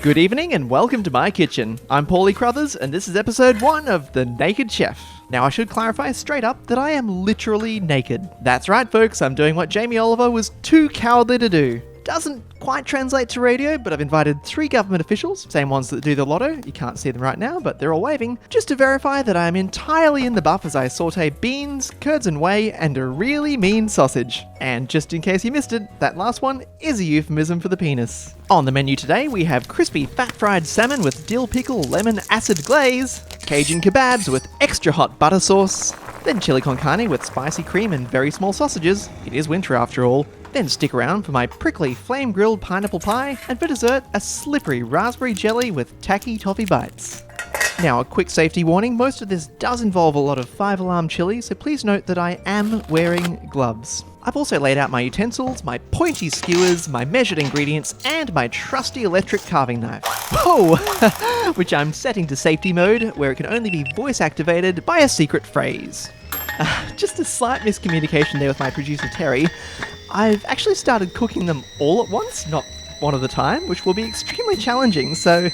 Good evening and welcome to my kitchen. I'm Paulie Crothers and this is episode 1 of The Naked Chef. Now I should clarify straight up that I am literally naked. That's right folks, I'm doing what Jamie Oliver was too cowardly to do. Doesn't quite translate to radio, but I've invited 3 government officials, same ones that do the lotto, you can't see them right now, but they're all waving, just to verify that I'm entirely in the buff as I saute beans, curds and whey, and a really mean sausage. And just in case you missed it, that last one is a euphemism for the penis. On the menu today, we have crispy fat-fried salmon with dill pickle lemon acid glaze, Cajun kebabs with extra hot butter sauce, then chili con carne with spicy cream and very small sausages, it is winter after all, then stick around for my prickly flame-grilled pineapple pie, and for dessert, a slippery raspberry jelly with tacky toffee bites. Now, a quick safety warning, most of this does involve a lot of 5-alarm chili, so please note that I am wearing gloves. I've also laid out my utensils, my pointy skewers, my measured ingredients, and my trusty electric carving knife. Whoa! Which I'm setting to safety mode, where it can only be voice activated by a secret phrase. Just a slight miscommunication there with my producer Terry. I've actually started cooking them all at once, not one at a time, which will be extremely challenging, so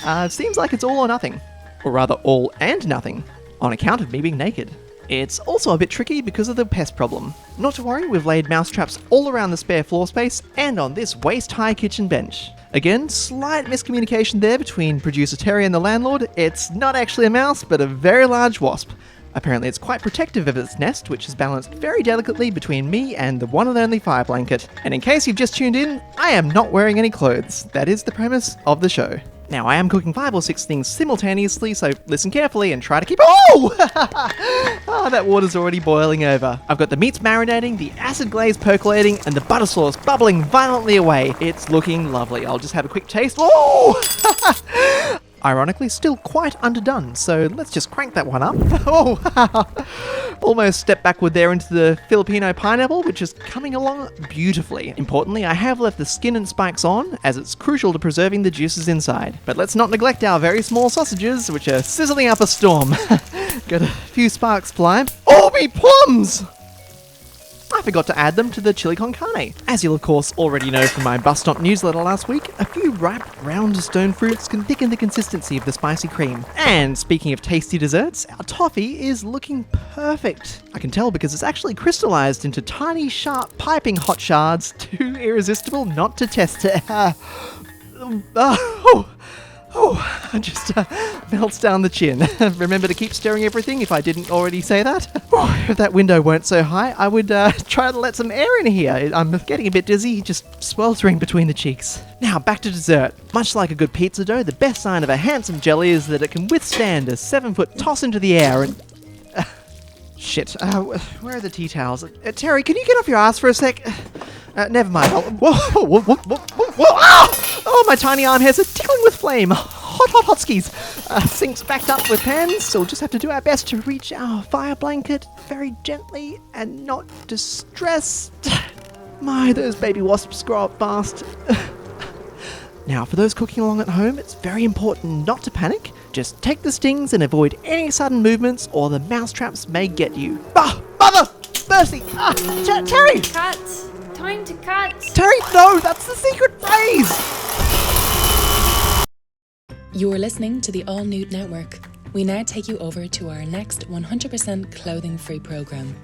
it seems like it's all or nothing. Or rather, all and nothing, on account of me being naked. It's also a bit tricky because of the pest problem. Not to worry, we've laid mouse traps all around the spare floor space and on this waist-high kitchen bench. Again, slight miscommunication there between producer Terry and the landlord. It's not actually a mouse, but a very large wasp. Apparently it's quite protective of its nest, which is balanced very delicately between me and the one and only fire blanket. And in case you've just tuned in, I am not wearing any clothes. That is the premise of the show. Now, I am cooking 5 or 6 things simultaneously, so listen carefully and try to keep... Oh, that water's already boiling over. I've got the meats marinating, the acid glaze percolating, and the butter sauce bubbling violently away. It's looking lovely. I'll just have a quick taste. Oh! Ironically, still quite underdone, so let's just crank that one up. Almost stepped backward there into the Filipino pineapple, which is coming along beautifully. Importantly, I have left the skin and spikes on, as it's crucial to preserving the juices inside. But let's not neglect our very small sausages, which are sizzling up a storm. Got a few sparks flying. Oh, me plums! I forgot to add them to the chili con carne. As you'll of course already know from my Bus Stop newsletter last week, a few ripe, round stone fruits can thicken the consistency of the spicy cream. And speaking of tasty desserts, our toffee is looking perfect. I can tell because it's actually crystallized into tiny, sharp, piping hot shards, too irresistible not to test it. Just melts down the chin. Remember to keep stirring everything if I didn't already say that. If that window weren't so high, I would try to let some air in here. I'm getting a bit dizzy, just sweltering between the cheeks. Now back to dessert. Much like a good pizza dough, the best sign of a handsome jelly is that it can withstand a 7-foot toss into the air and... Shit, where are the tea towels? Terry, can you get off your ass for a sec? Never mind. Oh, my tiny arm hairs are tickling with flame. Hot skis. Sink's backed up with pans, so we'll just have to do our best to reach our fire blanket very gently and not distressed. My, those baby wasps grow up fast. Now, for those cooking along at home, it's very important not to panic. Just take the stings and avoid any sudden movements or the mouse traps may get you. Mother! Mercy! Terry! Cut! Time to cut! Terry, no! That's the secret phrase! You're listening to the All Nude Network. We now take you over to our next 100% clothing-free program.